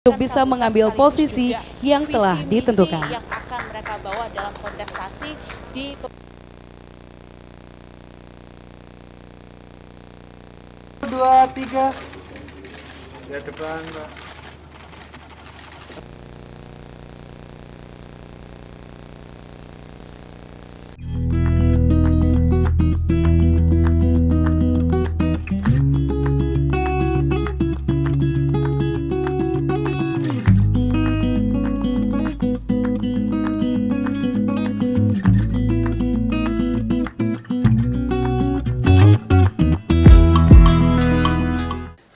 untuk bisa mengambil posisi yang telah ditentukan. Yang akan mereka bawa dalam kontestasi di 2, 3 ke depan, Pak.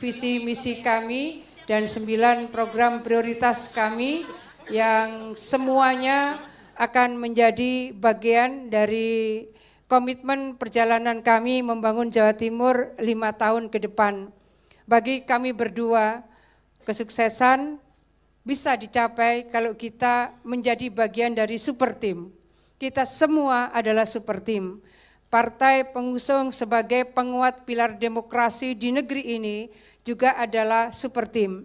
Visi misi kami dan 9 program prioritas kami yang semuanya akan menjadi bagian dari komitmen perjalanan kami membangun Jawa Timur 5 tahun ke depan. Bagi kami berdua, kesuksesan bisa dicapai kalau kita menjadi bagian dari super team. Kita semua adalah super team. Partai pengusung sebagai penguat pilar demokrasi di negeri ini juga adalah super team.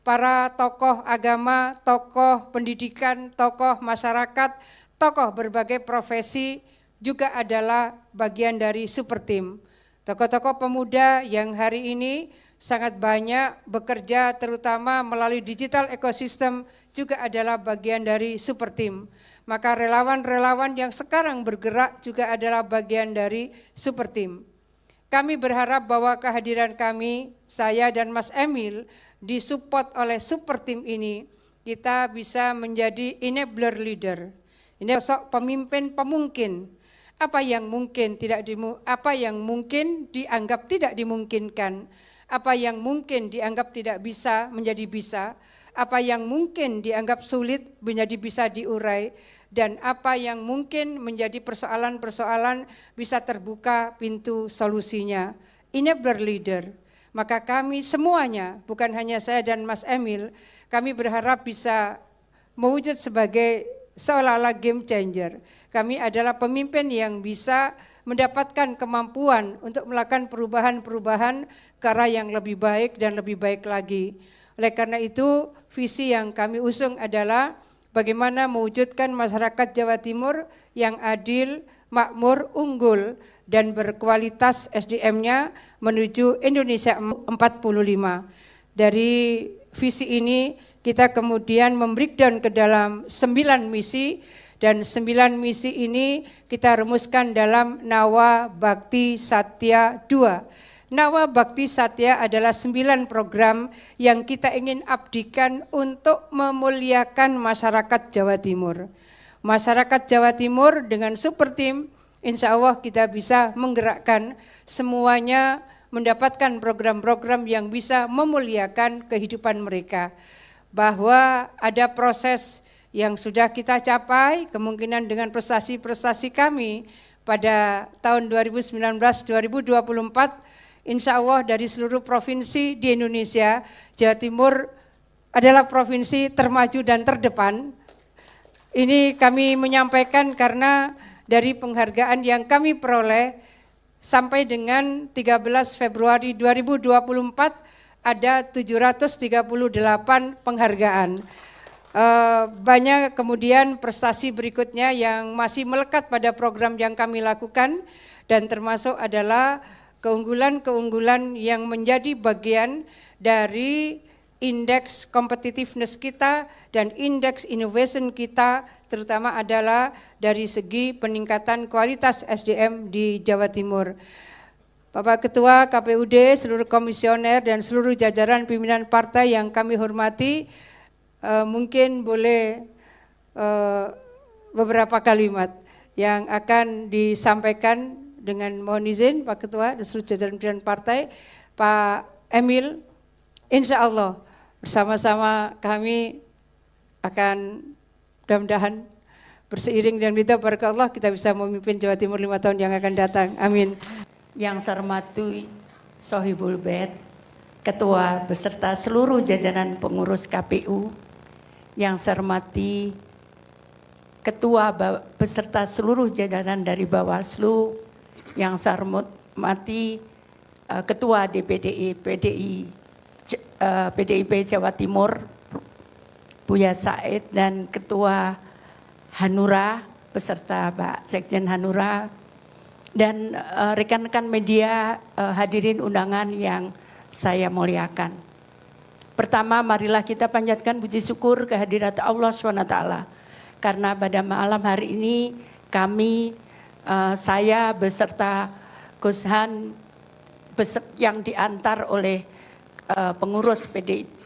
Para tokoh agama, tokoh pendidikan, tokoh masyarakat, tokoh berbagai profesi juga adalah bagian dari super team. Tokoh-tokoh pemuda yang hari ini sangat banyak bekerja terutama melalui digital ekosistem juga adalah bagian dari super team. Maka relawan-relawan yang sekarang bergerak juga adalah bagian dari super team. Kami berharap bahwa kehadiran kami, saya dan Mas Emil, disupport oleh super team ini, kita bisa menjadi enabler leader. Ini sosok pemimpin pemungkin. Apa yang mungkin dianggap tidak dimungkinkan, apa yang mungkin dianggap tidak bisa menjadi bisa, apa yang mungkin dianggap sulit menjadi bisa diurai, dan apa yang mungkin menjadi persoalan-persoalan bisa terbuka pintu solusinya. Enabler leader. Maka kami semuanya, bukan hanya saya dan Mas Emil, kami berharap bisa mewujud sebagai seolah-olah game changer. Kami adalah pemimpin yang bisa mendapatkan kemampuan untuk melakukan perubahan-perubahan ke arah yang lebih baik dan lebih baik lagi. Oleh karena itu, visi yang kami usung adalah bagaimana mewujudkan masyarakat Jawa Timur yang adil, makmur, unggul, dan berkualitas SDM-nya menuju Indonesia 45. Dari visi ini kita kemudian membreakdown ke dalam 9 misi, dan 9 misi ini kita rumuskan dalam Nawa Bakti Satya 2. Nawa Bakti Satya adalah 9 program yang kita ingin abdikan untuk memuliakan masyarakat Jawa Timur. Masyarakat Jawa Timur dengan super team, insya Allah kita bisa menggerakkan semuanya mendapatkan program-program yang bisa memuliakan kehidupan mereka. Bahwa ada proses yang sudah kita capai, kemungkinan dengan prestasi-prestasi kami pada tahun 2019-2024, insya Allah dari seluruh provinsi di Indonesia, Jawa Timur adalah provinsi termaju dan terdepan. Ini kami menyampaikan karena dari penghargaan yang kami peroleh sampai dengan 13 Februari 2024 ada 738 penghargaan. Banyak kemudian prestasi berikutnya yang masih melekat pada program yang kami lakukan, dan termasuk adalah keunggulan-keunggulan yang menjadi bagian dari indeks competitiveness kita dan indeks innovation kita, terutama adalah dari segi peningkatan kualitas SDM di Jawa Timur. Bapak Ketua KPUD, seluruh komisioner dan seluruh jajaran pimpinan partai yang kami hormati, mungkin boleh beberapa kalimat yang akan disampaikan dengan mohon izin Pak Ketua dan seluruh jajaran pimpinan partai. Pak Emil, insya Allah bersama-sama kami akan mudah-mudahan berseiring dengan ridha barak Allah kita bisa memimpin Jawa Timur 5 tahun yang akan datang. Amin. Yang saya hormati Sohibul Bait, Ketua beserta seluruh jajaran pengurus KPU, yang saya hormati Ketua beserta seluruh jajaran dari Bawaslu, yang saya hormati Ketua DPD PDIP Jawa Timur Buya Said dan Ketua Hanura beserta Pak Sekjen Hanura dan rekan-rekan media, hadirin undangan yang saya muliakan. Pertama, marilah kita panjatkan puji syukur kehadirat Allah SWT. Karena pada malam hari ini kami, saya beserta Gus Han yang diantar oleh pengurus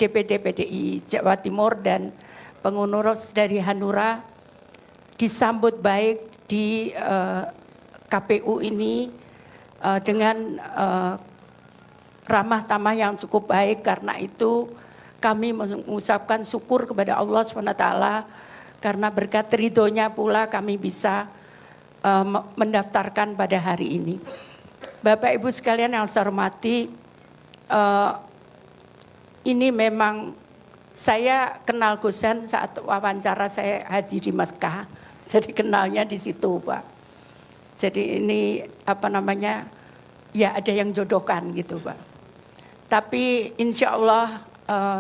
DPD PDI Jawa Timur dan pengurus dari Hanura disambut baik di KPU ini dengan ramah tamah yang cukup baik. Karena itu kami mengucapkan syukur kepada Allah SWT karena berkat ridhonya pula kami bisa mendaftarkan pada hari ini. Bapak Ibu sekalian yang saya hormati, ini memang saya kenal Gus Han saat wawancara saya haji di Mekah, jadi kenalnya di situ Pak. Jadi ini apa namanya, ya ada yang jodohkan gitu Pak. Tapi insya Allah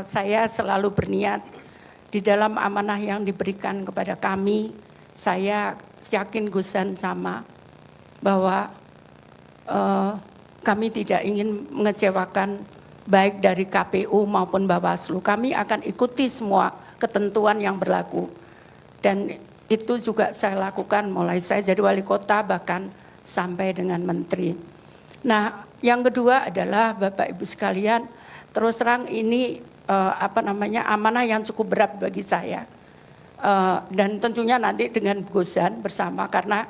saya selalu berniat di dalam amanah yang diberikan kepada kami. Saya yakin Gus Han sama bahwa kami tidak ingin mengecewakan baik dari KPU maupun Bawaslu. Kami akan ikuti semua ketentuan yang berlaku. Dan itu juga saya lakukan mulai saya jadi wali kota bahkan sampai dengan menteri. Nah, yang kedua adalah Bapak Ibu sekalian, terus terang ini amanah yang cukup berat bagi saya. Dan tentunya nanti dengan Gus Han bersama karena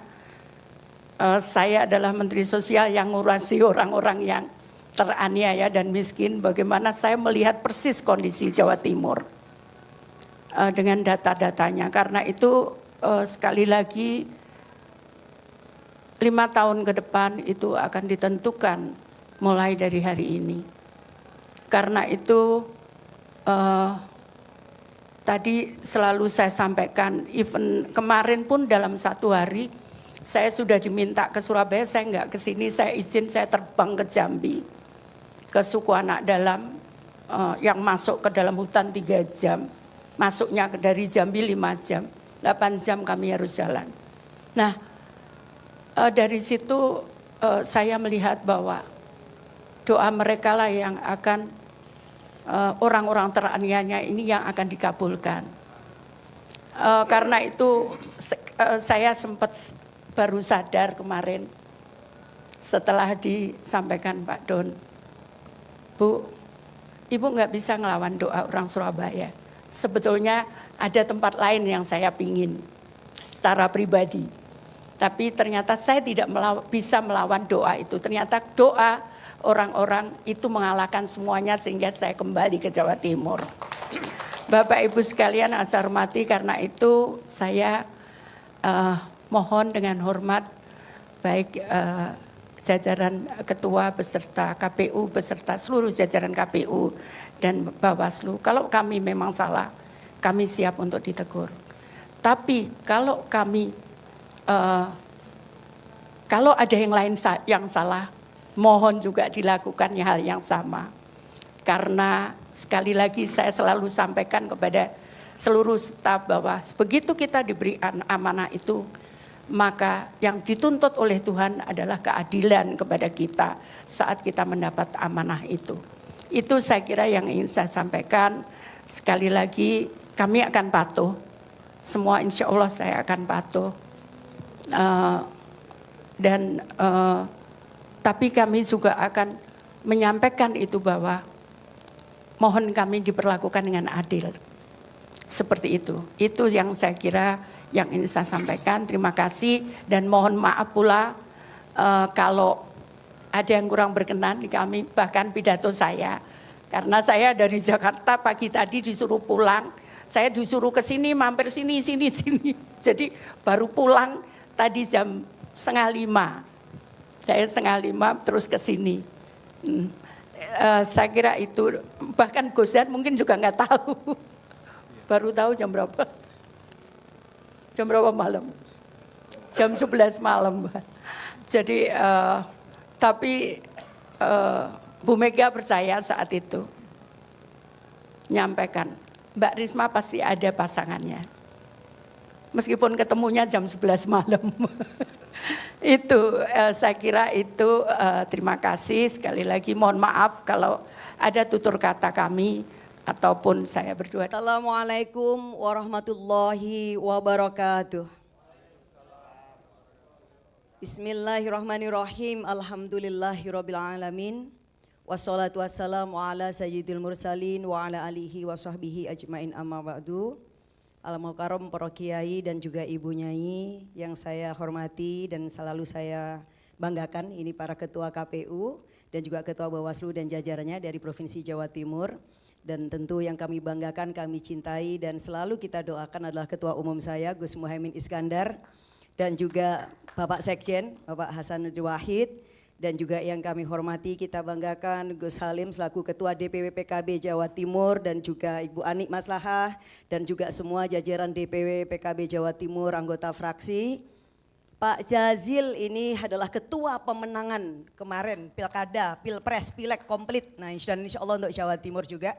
saya adalah Menteri Sosial yang ngurusi orang-orang yang teraniaya dan miskin. Bagaimana saya melihat persis kondisi Jawa Timur dengan data-datanya. Karena itu sekali lagi 5 tahun ke depan itu akan ditentukan mulai dari hari ini. Karena itu tadi selalu saya sampaikan, even kemarin pun dalam 1 hari saya sudah diminta ke Surabaya, saya nggak ke sini, saya izin saya terbang ke Jambi, ke suku anak dalam yang masuk ke dalam hutan 3 jam, masuknya dari Jambi 5 jam, 8 jam kami harus jalan. Nah dari situ saya melihat bahwa doa mereka lah yang akan orang-orang teraniaya ini yang akan dikabulkan. Karena itu saya sempat baru sadar kemarin setelah disampaikan Pak Don, Bu, Ibu nggak bisa ngelawan doa orang Surabaya. Sebetulnya ada tempat lain yang saya pingin secara pribadi. Tapi ternyata saya tidak bisa melawan doa itu. Ternyata doa orang-orang itu mengalahkan semuanya sehingga saya kembali ke Jawa Timur. Bapak Ibu sekalian saya hormati, karena itu saya mohon dengan hormat baik jajaran ketua beserta KPU beserta seluruh jajaran KPU dan Bawaslu. Kalau kami memang salah, kami siap untuk ditegur. Tapi kalau kami kalau ada yang lain yang salah, mohon juga dilakukan hal yang sama. Karena sekali lagi saya selalu sampaikan kepada seluruh staf bahwa begitu kita diberi amanah itu, maka yang dituntut oleh Tuhan adalah keadilan kepada kita saat kita mendapat amanah itu. Itu saya kira yang ingin saya sampaikan. Sekali lagi kami akan patuh. Semua insya Allah saya akan patuh. Tapi kami juga akan menyampaikan itu bahwa mohon kami diperlakukan dengan adil. Seperti itu. Itu yang saya kira yang ingin saya sampaikan. Terima kasih dan mohon maaf pula kalau ada yang kurang berkenan di kami, bahkan pidato saya. Karena saya dari Jakarta pagi tadi disuruh pulang, saya disuruh ke sini, mampir sini. Jadi baru pulang tadi jam 4:30. Saya 4:30 terus ke sini. Saya kira itu, bahkan Gus Han mungkin juga nggak tahu. Baru tahu jam berapa? Jam berapa malam? Jam 11 malam. Jadi tapi Bu Mega percaya saat itu nyampaikan Mbak Risma pasti ada pasangannya. Meskipun ketemunya jam 11 malam. Itu saya kira itu terima kasih sekali lagi, mohon maaf kalau ada tutur kata kami ataupun saya berdua. Assalamualaikum warahmatullahi wabarakatuh. Bismillahirrahmanirrahim. Alhamdulillahirabbil alamin. Wassalatu wassalamu ala sayyidil mursalin wa ala alihi wa sahbihi ajmain amma ba'du. Al-Mukarram para kiai dan juga ibu nyai yang saya hormati dan selalu saya banggakan, ini para ketua KPU dan juga ketua Bawaslu dan jajarannya dari Provinsi Jawa Timur. Dan tentu yang kami banggakan, kami cintai dan selalu kita doakan adalah ketua umum saya Gus Muhaimin Iskandar dan juga Bapak Sekjen Bapak Hasanuddin Wahid. Dan juga yang kami hormati, kita banggakan Gus Halim selaku Ketua DPW PKB Jawa Timur dan juga Ibu Anik Maslahah dan juga semua jajaran DPW PKB Jawa Timur, anggota fraksi. Pak Jazil ini adalah ketua pemenangan kemarin Pilkada, Pilpres, Pileg komplit. Nah insya Allah untuk Jawa Timur juga.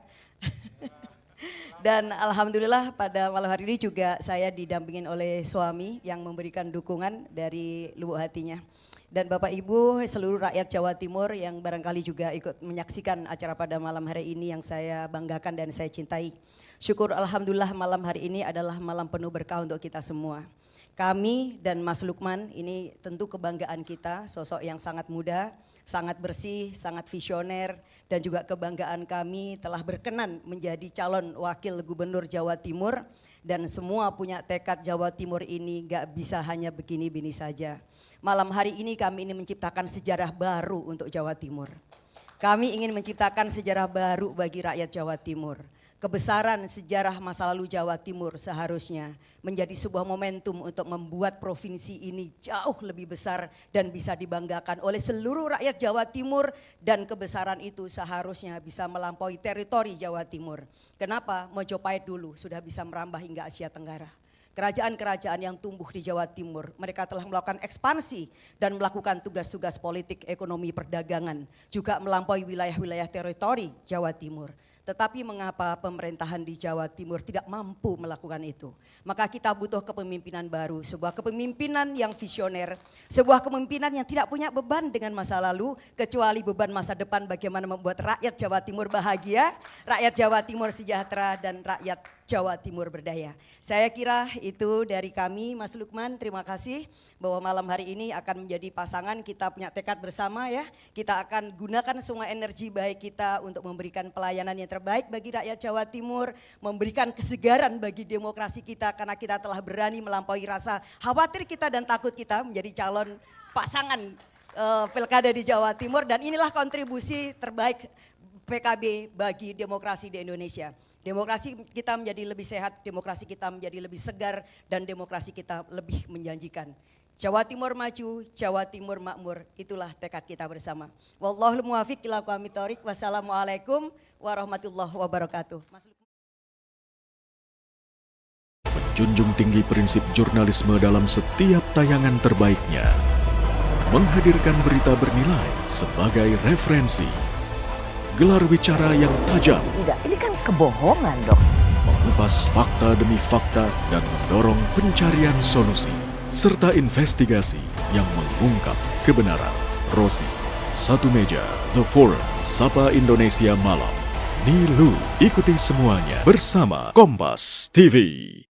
Dan alhamdulillah pada malam hari ini juga saya didampingin oleh suami yang memberikan dukungan dari lubuk hatinya. Dan Bapak Ibu seluruh rakyat Jawa Timur yang barangkali juga ikut menyaksikan acara pada malam hari ini yang saya banggakan dan saya cintai. Syukur alhamdulillah malam hari ini adalah malam penuh berkah untuk kita semua. Kami dan Mas Lukman ini tentu kebanggaan kita, sosok yang sangat muda, sangat bersih, sangat visioner, dan juga kebanggaan kami telah berkenan menjadi calon wakil gubernur Jawa Timur, dan semua punya tekad Jawa Timur ini gak bisa hanya begini-begini saja. Malam hari ini kami ingin menciptakan sejarah baru untuk Jawa Timur. Kami ingin menciptakan sejarah baru bagi rakyat Jawa Timur. Kebesaran sejarah masa lalu Jawa Timur seharusnya menjadi sebuah momentum untuk membuat provinsi ini jauh lebih besar dan bisa dibanggakan oleh seluruh rakyat Jawa Timur, dan kebesaran itu seharusnya bisa melampaui teritori Jawa Timur. Kenapa? Mojopahit dulu sudah bisa merambah hingga Asia Tenggara. Kerajaan-kerajaan yang tumbuh di Jawa Timur, mereka telah melakukan ekspansi dan melakukan tugas-tugas politik, ekonomi, perdagangan, juga melampaui wilayah-wilayah teritori Jawa Timur. Tetapi mengapa pemerintahan di Jawa Timur tidak mampu melakukan itu? Maka kita butuh kepemimpinan baru, sebuah kepemimpinan yang visioner, sebuah kepemimpinan yang tidak punya beban dengan masa lalu, kecuali beban masa depan bagaimana membuat rakyat Jawa Timur bahagia, rakyat Jawa Timur sejahtera, dan rakyat Jawa Timur berdaya. Saya kira itu dari kami, Mas Lukman, terima kasih bahwa malam hari ini akan menjadi pasangan, kita punya tekad bersama ya, kita akan gunakan semua energi baik kita untuk memberikan pelayanan yang terbaik bagi rakyat Jawa Timur, memberikan kesegaran bagi demokrasi kita karena kita telah berani melampaui rasa khawatir kita dan takut kita menjadi calon pasangan pilkada di Jawa Timur, dan inilah kontribusi terbaik PKB bagi demokrasi di Indonesia. Demokrasi kita menjadi lebih sehat, demokrasi kita menjadi lebih segar, dan demokrasi kita lebih menjanjikan. Jawa Timur maju, Jawa Timur makmur, itulah tekad kita bersama. Wallahul muwaffiq ila aqwamit thoriq. Wassalamualaikum warahmatullahi wabarakatuh. Menjunjung tinggi prinsip jurnalisme dalam setiap tayangan terbaiknya. Menghadirkan berita bernilai sebagai referensi. Gelar bicara yang tajam. Tidak, ini kan kebohongan dok. Mengupas fakta demi fakta dan mendorong pencarian solusi. Serta investigasi yang mengungkap kebenaran. Rosi, Satu Meja, The Forum, Sapa Indonesia Malam. Nilu, ikuti semuanya bersama Kompas TV.